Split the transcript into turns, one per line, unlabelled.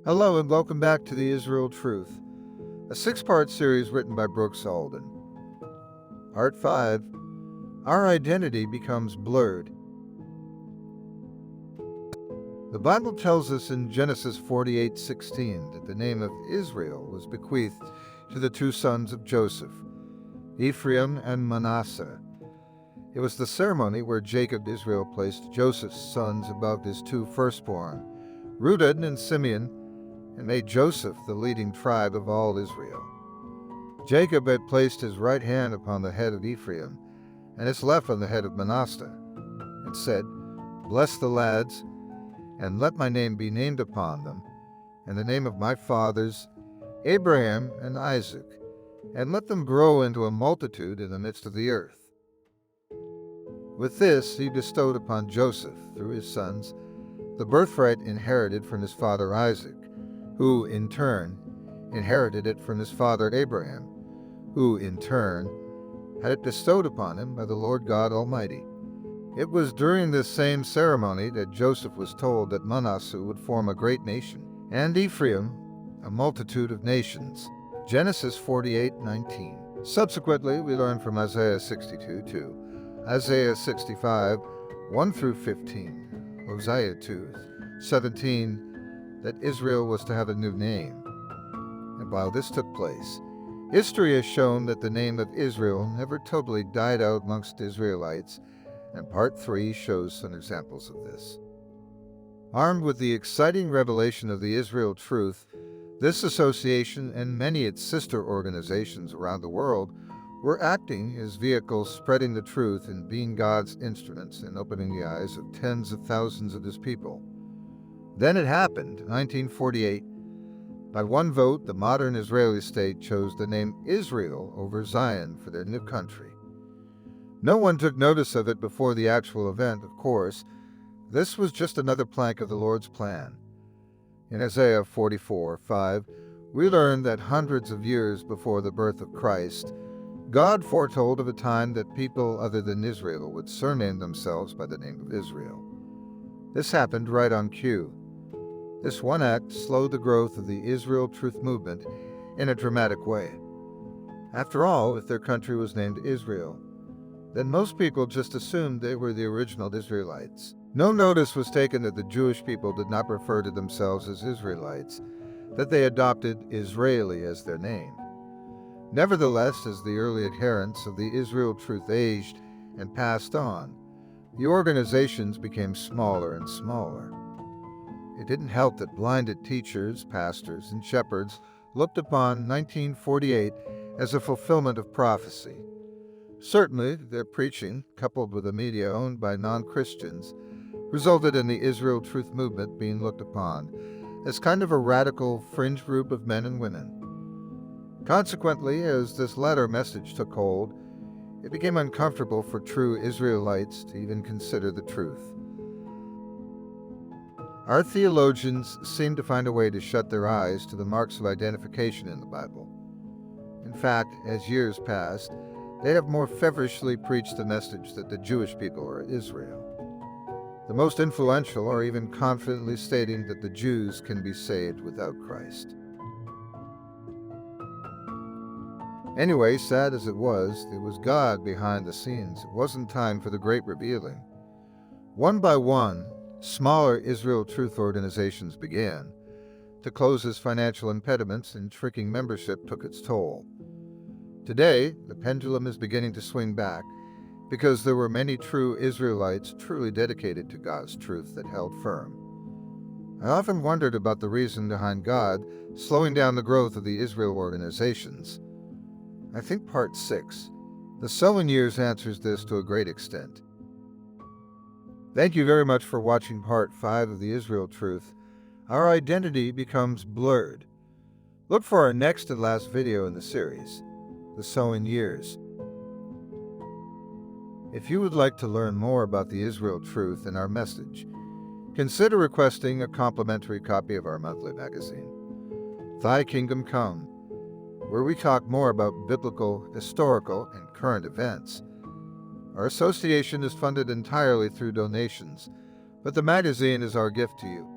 Hello and welcome back to the Israel Truth, a six-part series written by Brooks Alden. Part 5, Our Identity Becomes Blurred. The Bible tells us in Genesis 48:16 that the name of Israel was bequeathed to the two sons of Joseph, Ephraim and Manasseh. It was the ceremony where Israel placed Joseph's sons above his two firstborn, Reuben and Simeon, and made Joseph the leading tribe of all Israel. Jacob had placed his right hand upon the head of Ephraim and his left on the head of Manasseh, and said, "Bless the lads, and let my name be named upon them, and the name of my fathers, Abraham and Isaac, and let them grow into a multitude in the midst of the earth." With this he bestowed upon Joseph, through his sons, the birthright inherited from his father Isaac, who, in turn, inherited it from his father Abraham, who, in turn, had it bestowed upon him by the Lord God Almighty. It was during this same ceremony that Joseph was told that Manasseh would form a great nation, and Ephraim a multitude of nations. Genesis 48:19. Subsequently, we learn from Isaiah 62:2, Isaiah 65, 1-15, Hosea 2:17, that Israel was to have a new name. And while this took place, history has shown that the name of Israel never totally died out amongst Israelites, and Part 3 shows some examples of this. Armed with the exciting revelation of the Israel Truth, this association and many its sister organizations around the world were acting as vehicles spreading the truth and being God's instruments in opening the eyes of tens of thousands of his people. Then it happened, 1948. By one vote, the modern Israeli state chose the name Israel over Zion for their new country. No one took notice of it before the actual event, of course. This was just another plank of the Lord's plan. In Isaiah 44:5, we learn that hundreds of years before the birth of Christ, God foretold of a time that people other than Israel would surname themselves by the name of Israel. This happened right on cue. This one act slowed the growth of the Israel Truth movement in a dramatic way. After all, if their country was named Israel, then most people just assumed they were the original Israelites. No notice was taken that the Jewish people did not refer to themselves as Israelites, that they adopted Israeli as their name. Nevertheless, as the early adherents of the Israel Truth aged and passed on, the organizations became smaller and smaller. It didn't help that blinded teachers, pastors, and shepherds looked upon 1948 as a fulfillment of prophecy. Certainly, their preaching, coupled with a media owned by non-Christians, resulted in the Israel Truth movement being looked upon as kind of a radical fringe group of men and women. Consequently, as this latter message took hold, it became uncomfortable for true Israelites to even consider the truth. Our theologians seem to find a way to shut their eyes to the marks of identification in the Bible. In fact, as years passed, they have more feverishly preached the message that the Jewish people are Israel. The most influential are even confidently stating that the Jews can be saved without Christ. Anyway, sad as it was God behind the scenes. It wasn't time for the great revealing. One by one, smaller Israel Truth organizations began to close as financial impediments, and tricking membership took its toll. Today, the pendulum is beginning to swing back because there were many true Israelites truly dedicated to God's truth that held firm. I often wondered about the reason behind God slowing down the growth of the Israel organizations. I think Part 6, The Sowing Years, answers this to a great extent. Thank you very much for watching Part 5 of the Israel Truth. Our identity becomes blurred. Look for our next and last video in the series, The Sowing Years. If you would like to learn more about the Israel Truth and our message, consider requesting a complimentary copy of our monthly magazine, Thy Kingdom Come, where we talk more about biblical, historical, and current events. Our association is funded entirely through donations, but the magazine is our gift to you.